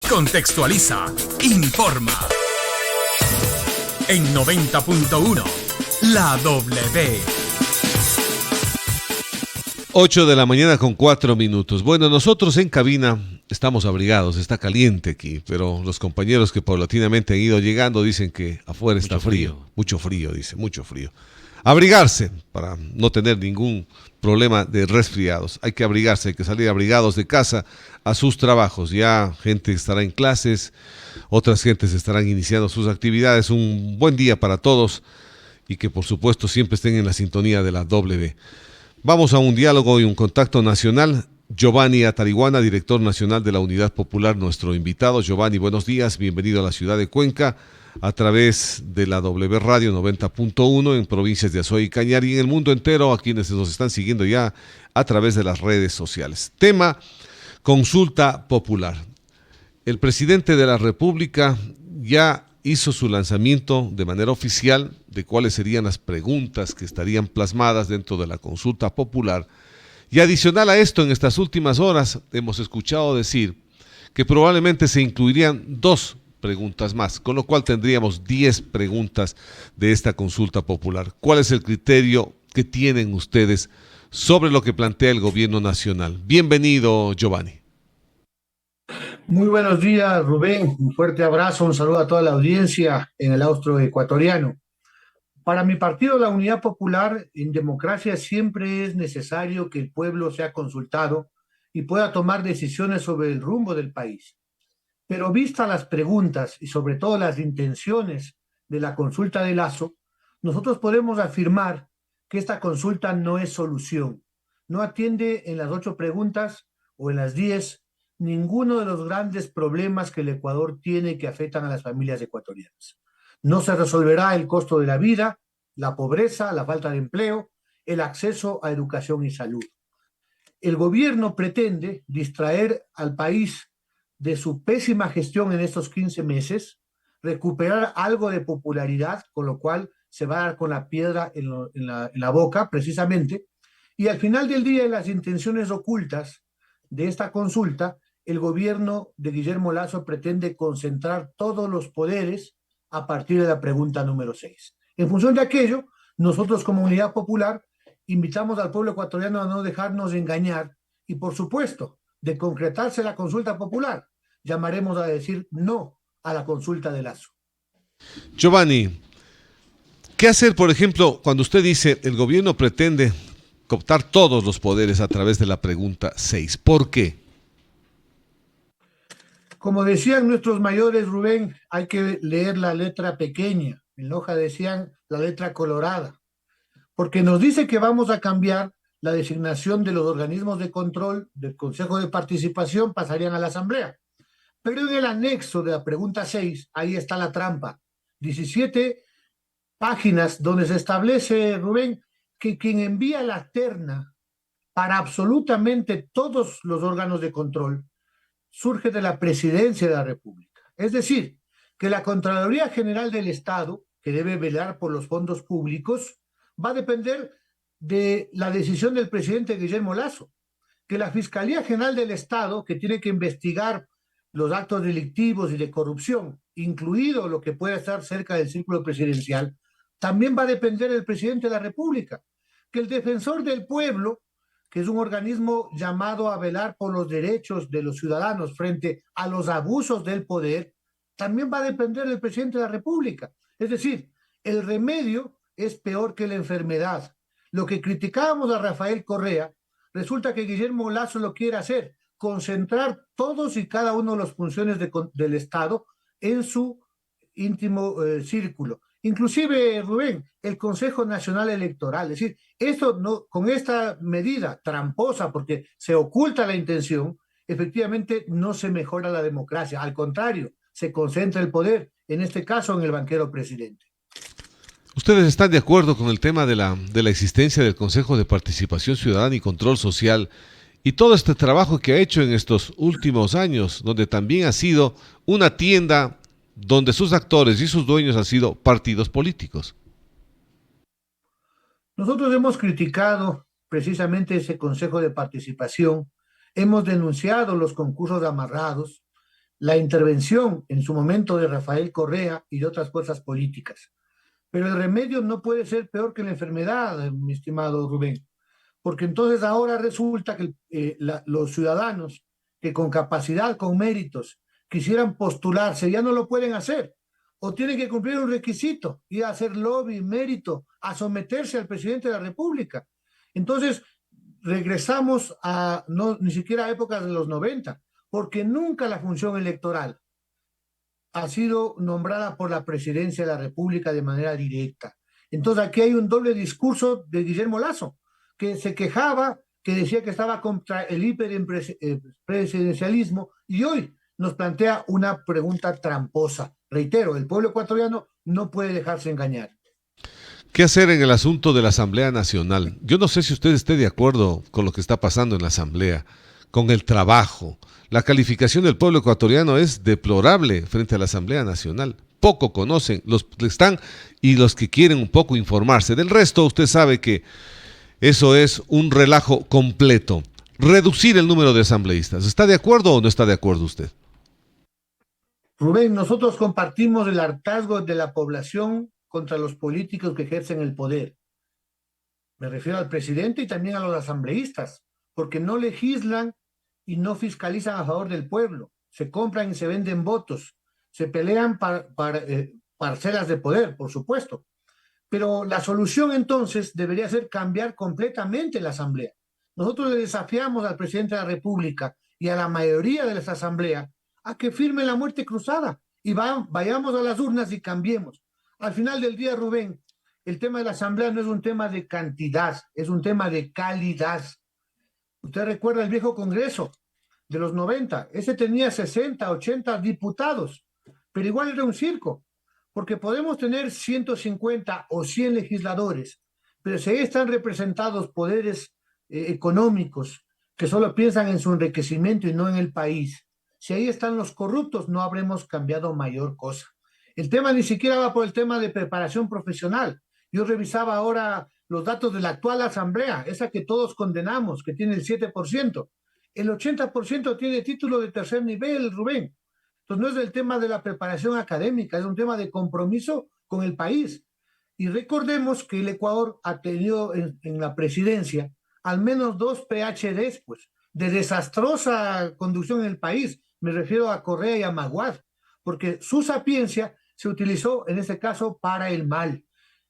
Contextualiza. Informa. En 90.1, La W. 8 de la mañana con 4 minutos. Bueno, nosotros en cabina estamos abrigados, está caliente aquí, pero los compañeros que paulatinamente han ido llegando dicen que afuera está frío. Mucho frío, dice, mucho frío. Abrigarse para no tener ningún problema de resfriados. Hay que abrigarse, hay que salir abrigados de casa a sus trabajos. Ya gente estará en clases, otras gentes estarán iniciando sus actividades. Un buen día para todos y que por supuesto siempre estén en la sintonía de la W. Vamos a un diálogo y un contacto nacional. Giovanni Atariguana, director nacional de la Unidad Popular, nuestro invitado. Giovanni, buenos días, bienvenido a la ciudad de Cuenca a través de la W Radio 90.1 en provincias de Azuay y Cañar y en el mundo entero a quienes nos están siguiendo ya a través de las redes sociales. Tema, consulta popular. El presidente de la República ya hizo su lanzamiento de manera oficial de cuáles serían las preguntas que estarían plasmadas dentro de la consulta popular. Y adicional a esto, en estas últimas horas hemos escuchado decir que probablemente se incluirían 2 preguntas más, con lo cual tendríamos 10 preguntas de esta consulta popular. ¿Cuál es el criterio que tienen ustedes sobre lo que plantea el gobierno nacional? Bienvenido, Giovanni. Muy buenos días, Rubén. Un fuerte abrazo, un saludo a toda la audiencia en el austro ecuatoriano. Para mi partido, la Unidad Popular, en democracia siempre es necesario que el pueblo sea consultado y pueda tomar decisiones sobre el rumbo del país. Pero vistas las preguntas y sobre todo las intenciones de la consulta de Lazo, nosotros podemos afirmar que esta consulta no es solución. No atiende en las 8 preguntas o en las 10 ninguno de los grandes problemas que el Ecuador tiene que afectan a las familias ecuatorianas. No se resolverá el costo de la vida, la pobreza, la falta de empleo, el acceso a educación y salud. El gobierno pretende distraer al país de su pésima gestión en estos 15 meses, recuperar algo de popularidad, con lo cual se va a dar con la piedra en la boca, precisamente, y al final del día, en las intenciones ocultas de esta consulta, el gobierno de Guillermo Lasso pretende concentrar todos los poderes a partir de la pregunta número 6. En función de aquello, nosotros como Unidad Popular invitamos al pueblo ecuatoriano a no dejarnos engañar y, por supuesto, de concretarse la consulta popular, llamaremos a decir no a la consulta de Lasso. Giovanni, ¿qué hacer, por ejemplo, cuando usted dice el gobierno pretende cooptar todos los poderes a través de la pregunta 6? ¿Por qué? Como decían nuestros mayores, Rubén, hay que leer la letra pequeña. En Loja decían la letra colorada, porque nos dice que vamos a cambiar la designación de los organismos de control del Consejo de Participación, pasarían a la Asamblea. Pero en el anexo de la pregunta 6, ahí está la trampa. 17 páginas donde se establece, Rubén, que quien envía la terna para absolutamente todos los órganos de control surge de la Presidencia de la República. Es decir, que la Contraloría General del Estado, que debe velar por los fondos públicos, va a depender de la decisión del presidente Guillermo Lasso, que la Fiscalía General del Estado, que tiene que investigar los actos delictivos y de corrupción, incluido lo que pueda estar cerca del círculo presidencial, también va a depender del presidente de la República, que el defensor del pueblo, que es un organismo llamado a velar por los derechos de los ciudadanos frente a los abusos del poder, también va a depender del presidente de la República. Es decir, el remedio es peor que la enfermedad. Lo que criticábamos a Rafael Correa, resulta que Guillermo Lasso lo quiere hacer, concentrar todos y cada uno de las funciones del Estado en su íntimo círculo. Inclusive, Rubén, el Consejo Nacional Electoral. Es decir, esto no, con esta medida tramposa, porque se oculta la intención, efectivamente no se mejora la democracia. Al contrario, se concentra el poder, en este caso en el banquero presidente. ¿Ustedes están de acuerdo con el tema de la existencia del Consejo de Participación Ciudadana y Control Social y todo este trabajo que ha hecho en estos últimos años, donde también ha sido una tienda donde sus actores y sus dueños han sido partidos políticos? Nosotros hemos criticado precisamente ese Consejo de Participación, hemos denunciado los concursos amarrados, la intervención en su momento de Rafael Correa y de otras fuerzas políticas. Pero el remedio no puede ser peor que la enfermedad, mi estimado Rubén, porque entonces ahora resulta que los ciudadanos que con capacidad, con méritos, quisieran postularse, ya no lo pueden hacer, o tienen que cumplir un requisito, ir a hacer lobby, mérito, a someterse al presidente de la República. Entonces, regresamos a ni siquiera a épocas de los 90, porque nunca la función electoral ha sido nombrada por la presidencia de la República de manera directa. Entonces aquí hay un doble discurso de Guillermo Lasso, que se quejaba, que decía que estaba contra el hiperpresidencialismo, y hoy nos plantea una pregunta tramposa. Reitero, el pueblo ecuatoriano no puede dejarse engañar. ¿Qué hacer en el asunto de la Asamblea Nacional? Yo no sé si usted esté de acuerdo con lo que está pasando en la Asamblea, con el trabajo. La calificación del pueblo ecuatoriano es deplorable frente a la Asamblea Nacional. Poco conocen los que están y los que quieren un poco informarse. Del resto, usted sabe que eso es un relajo completo. Reducir el número de asambleístas. ¿Está de acuerdo o no está de acuerdo usted? Rubén, nosotros compartimos el hartazgo de la población contra los políticos que ejercen el poder. Me refiero al presidente y también a los asambleístas, porque no legislan y no fiscalizan a favor del pueblo. Se compran y se venden votos, se pelean para parcelas de poder, por supuesto. Pero la solución entonces debería ser cambiar completamente la asamblea. Nosotros le desafiamos al presidente de la República y a la mayoría de esa asamblea a que firme la muerte cruzada y vayamos a las urnas y cambiemos. Al final del día, Rubén, el tema de la asamblea no es un tema de cantidad, es un tema de calidad. Usted recuerda el viejo Congreso de los 90, ese tenía 60, 80 diputados, pero igual era un circo, porque podemos tener 150 o 100 legisladores, pero si ahí están representados poderes económicos que solo piensan en su enriquecimiento y no en el país, si ahí están los corruptos, no habremos cambiado mayor cosa. El tema ni siquiera va por el tema de preparación profesional. Yo revisaba ahora los datos de la actual asamblea, esa que todos condenamos, que tiene el 7%. El 80% tiene título de tercer nivel, Rubén. Entonces no es el tema de la preparación académica, es un tema de compromiso con el país. Y recordemos que el Ecuador ha tenido en la presidencia al menos 2 PhDs, pues, de desastrosa conducción en el país. Me refiero a Correa y a Maguad, porque su sapiencia se utilizó en este caso para el mal.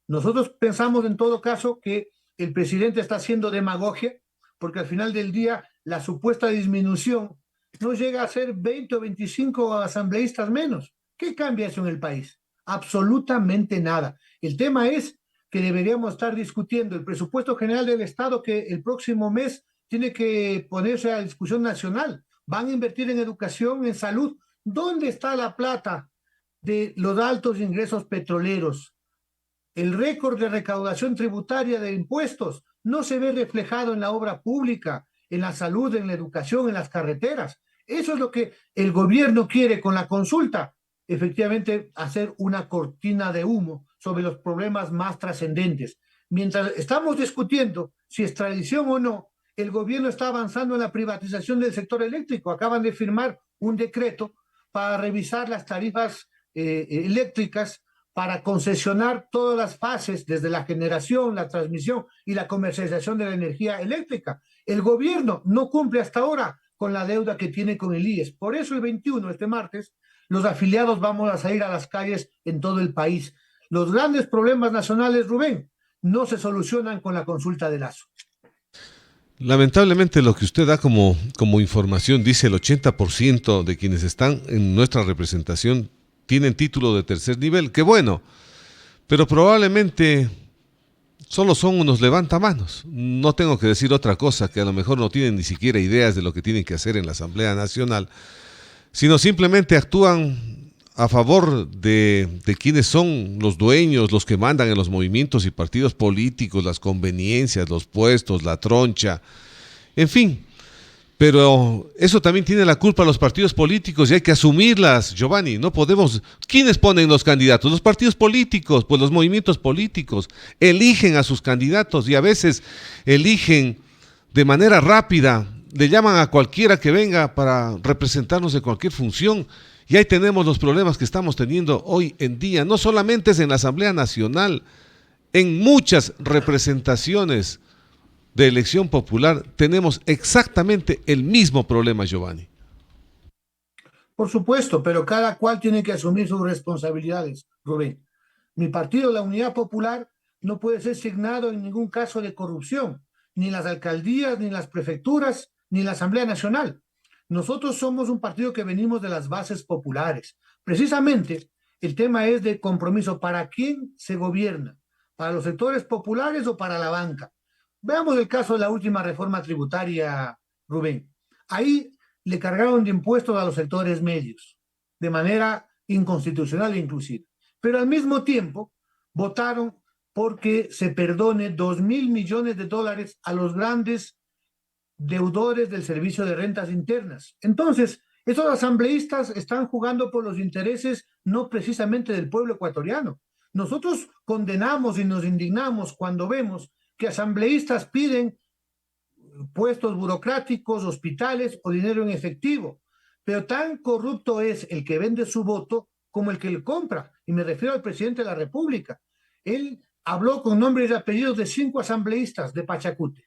Nosotros pensamos en todo caso que el presidente está haciendo demagogia, porque al final del día la supuesta disminución no llega a ser 20 o 25 asambleístas menos. ¿Qué cambia eso en el país? Absolutamente nada. El tema es que deberíamos estar discutiendo el presupuesto general del Estado, que el próximo mes tiene que ponerse a discusión nacional. Van a invertir en educación, en salud. ¿Dónde está la plata de los altos ingresos petroleros? El récord de recaudación tributaria de impuestos no se ve reflejado en la obra pública, en la salud, en la educación, en las carreteras. Eso es lo que el gobierno quiere con la consulta, efectivamente hacer una cortina de humo sobre los problemas más trascendentes. Mientras estamos discutiendo si es tradición o no, el gobierno está avanzando en la privatización del sector eléctrico. Acaban de firmar un decreto para revisar las tarifas eléctricas, para concesionar todas las fases, desde la generación, la transmisión y la comercialización de la energía eléctrica. El gobierno no cumple hasta ahora con la deuda que tiene con el IES. Por eso el 21, este martes, los afiliados vamos a salir a las calles en todo el país. Los grandes problemas nacionales, Rubén, no se solucionan con la consulta de Lasso. Lamentablemente lo que usted da como información dice el 80% de quienes están en nuestra representación tienen título de tercer nivel. ¡Qué bueno! Pero probablemente solo son unos levantamanos. No tengo que decir otra cosa, que a lo mejor no tienen ni siquiera ideas de lo que tienen que hacer en la Asamblea Nacional, sino simplemente actúan a favor de quienes son los dueños, los que mandan en los movimientos y partidos políticos, las conveniencias, los puestos, la troncha, en fin. Pero eso también tiene la culpa los partidos políticos y hay que asumirlas, Giovanni. No podemos. ¿Quiénes ponen los candidatos? Los partidos políticos, pues los movimientos políticos eligen a sus candidatos y a veces eligen de manera rápida le llaman a cualquiera que venga para representarnos en cualquier función. Y ahí tenemos los problemas que estamos teniendo hoy en día. No solamente es en la Asamblea Nacional, en muchas representaciones de elección popular tenemos exactamente el mismo problema, Giovanni. Por supuesto, pero cada cual tiene que asumir sus responsabilidades, Rubén. Mi partido, la Unidad Popular, no puede ser signado en ningún caso de corrupción, ni en las alcaldías, ni en las prefecturas, ni en la Asamblea Nacional. Nosotros somos un partido que venimos de las bases populares. Precisamente, el tema es de compromiso. ¿Para quién se gobierna? ¿Para los sectores populares o para la banca? Veamos el caso de la última reforma tributaria, Rubén. Ahí le cargaron de impuestos a los sectores medios, de manera inconstitucional inclusive. Pero al mismo tiempo votaron porque se perdone 2.000 millones de dólares a los grandes deudores del Servicio de Rentas Internas. Entonces, esos asambleístas están jugando por los intereses no precisamente del pueblo ecuatoriano. Nosotros condenamos y nos indignamos cuando vemos que asambleístas piden puestos burocráticos, hospitales o dinero en efectivo. Pero tan corrupto es el que vende su voto como el que le compra. Y me refiero al presidente de la República. Él habló con nombres y apellidos de 5 asambleístas de Pachacute.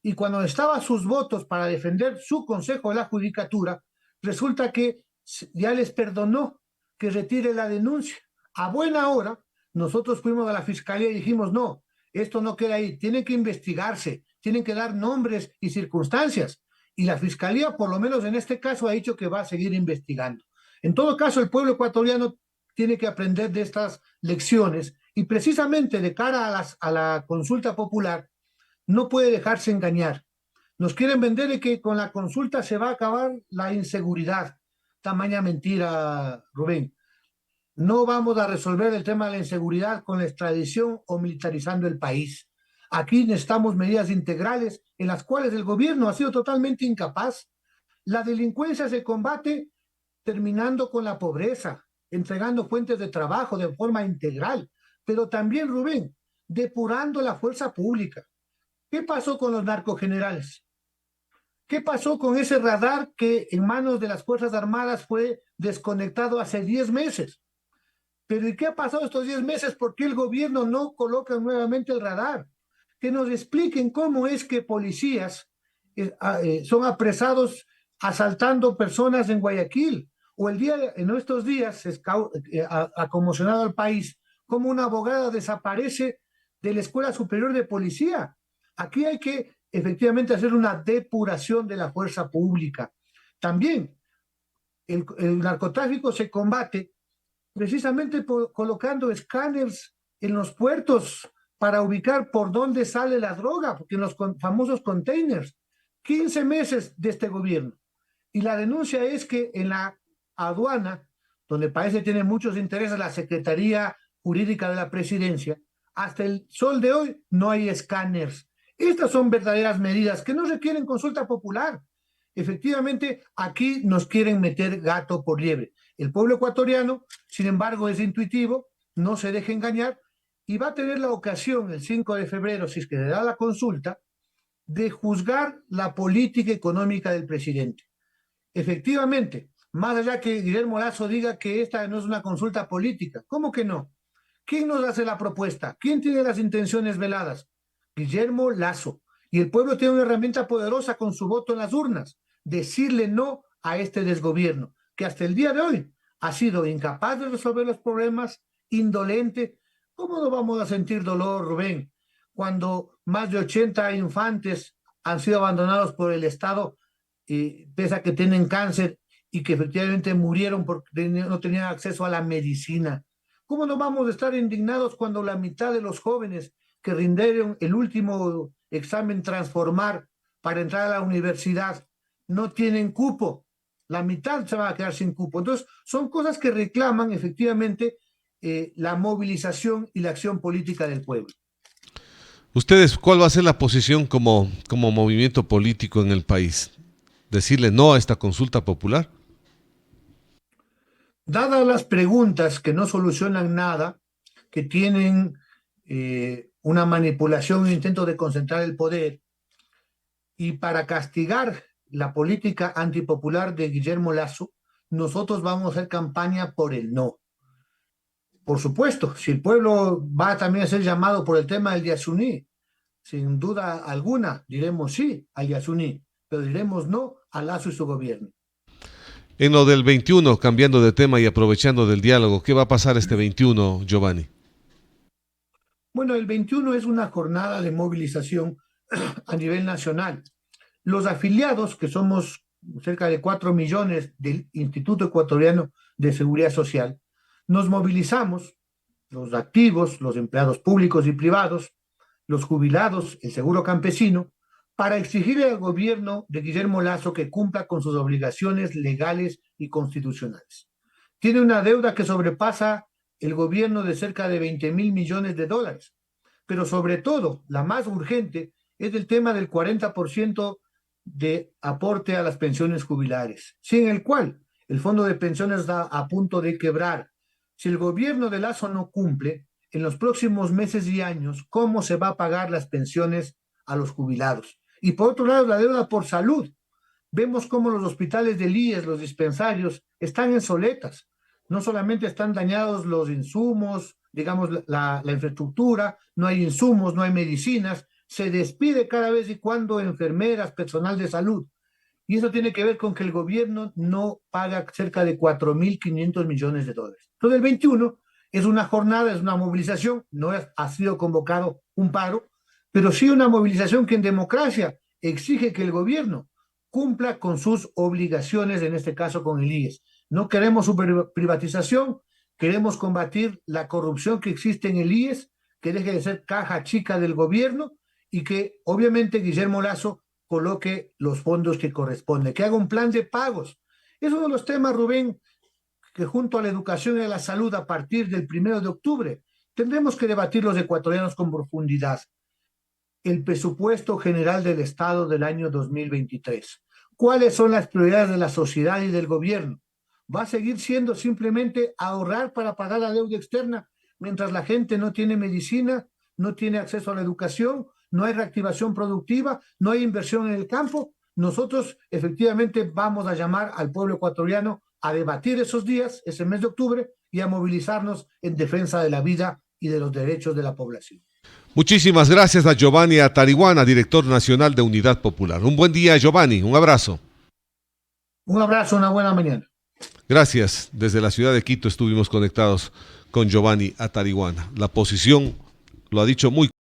Y cuando estaba sus votos para defender su consejo de la judicatura, resulta que ya les perdonó que retire la denuncia. A buena hora, nosotros fuimos a la fiscalía y dijimos, no, esto no queda ahí, tiene que investigarse, tienen que dar nombres y circunstancias. Y la fiscalía, por lo menos en este caso, ha dicho que va a seguir investigando. En todo caso, el pueblo ecuatoriano tiene que aprender de estas lecciones y precisamente de cara a la consulta popular, no puede dejarse engañar. Nos quieren vender de que con la consulta se va a acabar la inseguridad. Tamaña mentira, Rubén. No vamos a resolver el tema de la inseguridad con la extradición o militarizando el país. Aquí necesitamos medidas integrales en las cuales el gobierno ha sido totalmente incapaz. La delincuencia se combate terminando con la pobreza, entregando fuentes de trabajo de forma integral, pero también, Rubén, depurando la fuerza pública. ¿Qué pasó con los narcogenerales? ¿Qué pasó con ese radar que en manos de las Fuerzas Armadas fue desconectado hace 10 meses? Pero ¿y qué ha pasado estos 10 meses? ¿Por qué el gobierno no coloca nuevamente el radar? Que nos expliquen cómo es que policías son apresados asaltando personas en Guayaquil. O en estos días ha conmocionado al país cómo una abogada desaparece de la Escuela Superior de Policía. Aquí hay que efectivamente hacer una depuración de la fuerza pública. También el narcotráfico se combate precisamente colocando escáneres en los puertos para ubicar por dónde sale la droga, porque en los famosos containers, 15 meses de este gobierno. Y la denuncia es que en la aduana, donde parece que tiene muchos intereses la Secretaría Jurídica de la Presidencia, hasta el sol de hoy no hay escáneres. Estas son verdaderas medidas que no requieren consulta popular. Efectivamente, aquí nos quieren meter gato por liebre. El pueblo ecuatoriano, sin embargo, es intuitivo, no se deje engañar y va a tener la ocasión el 5 de febrero, si es que le da la consulta, de juzgar la política económica del presidente. Efectivamente, más allá que Guillermo Lasso diga que esta no es una consulta política, ¿cómo que no? ¿Quién nos hace la propuesta? ¿Quién tiene las intenciones veladas? Guillermo Lasso. Y el pueblo tiene una herramienta poderosa con su voto en las urnas, decirle no a este desgobierno, que hasta el día de hoy ha sido incapaz de resolver los problemas, indolente. ¿Cómo no vamos a sentir dolor, Rubén, cuando más de 80 infantes han sido abandonados por el Estado, pese a que tienen cáncer y que efectivamente murieron porque no tenían acceso a la medicina? ¿Cómo no vamos a estar indignados cuando la mitad de los jóvenes que rindieron el último examen transformar para entrar a la universidad no tienen cupo? La mitad se va a quedar sin cupo. Entonces, son cosas que reclaman efectivamente la movilización y la acción política del pueblo. ¿Ustedes cuál va a ser la posición como movimiento político en el país? ¿Decirle no a esta consulta popular? Dadas las preguntas que no solucionan nada, que tienen una manipulación, un intento de concentrar el poder, y para castigar la política antipopular de Guillermo Lasso, nosotros vamos a hacer campaña por el no. Por supuesto, si el pueblo va también a ser llamado por el tema del Yasuní, sin duda alguna diremos sí al Yasuní, pero diremos no a Lasso y su gobierno. En lo del 21, cambiando de tema y aprovechando del diálogo, ¿qué va a pasar este 21, Giovanni? Bueno, el 21 es una jornada de movilización a nivel nacional. Los afiliados, que somos cerca de 4 millones del Instituto Ecuatoriano de Seguridad Social, nos movilizamos, los activos, los empleados públicos y privados, los jubilados, el seguro campesino, para exigirle al gobierno de Guillermo Lasso que cumpla con sus obligaciones legales y constitucionales. Tiene una deuda que sobrepasa el gobierno de cerca de 20.000 millones de dólares, pero sobre todo, la más urgente es el tema del 40% de aporte a las pensiones jubilares, sin el cual el fondo de pensiones está a punto de quebrar. Si el gobierno de Lasso no cumple, en los próximos meses y años, ¿cómo se va a pagar las pensiones a los jubilados? Y por otro lado, la deuda por salud. Vemos cómo los hospitales del IES, los dispensarios, están en soletas. No solamente están dañados los insumos, digamos, la infraestructura, no hay insumos, no hay medicinas, se despide cada vez y cuando enfermeras, personal de salud. Y eso tiene que ver con que el gobierno no paga cerca de 4.500 millones de dólares. Entonces el 21 es una jornada, es una movilización, no ha sido convocado un paro, pero sí una movilización que en democracia exige que el gobierno cumpla con sus obligaciones, en este caso con el IES. No queremos su privatización, queremos combatir la corrupción que existe en el IES, que deje de ser caja chica del gobierno y que obviamente Guillermo Lasso coloque los fondos que corresponden, que haga un plan de pagos. Es uno de los temas, Rubén, que junto a la educación y a la salud a partir del 1 de octubre tendremos que debatir los ecuatorianos con profundidad. El presupuesto general del Estado del año 2023. ¿Cuáles son las prioridades de la sociedad y del gobierno? ¿Va a seguir siendo simplemente ahorrar para pagar la deuda externa mientras la gente no tiene medicina, no tiene acceso a la educación, no hay reactivación productiva, no hay inversión en el campo? Nosotros efectivamente vamos a llamar al pueblo ecuatoriano a debatir esos días, ese mes de octubre, y a movilizarnos en defensa de la vida y de los derechos de la población. Muchísimas gracias a Giovanni Atariguana, director nacional de Unidad Popular. Un buen día, Giovanni. Un abrazo. Un abrazo, una buena mañana. Gracias. Desde la ciudad de Quito estuvimos conectados con Giovanni Atariguana. La posición lo ha dicho muy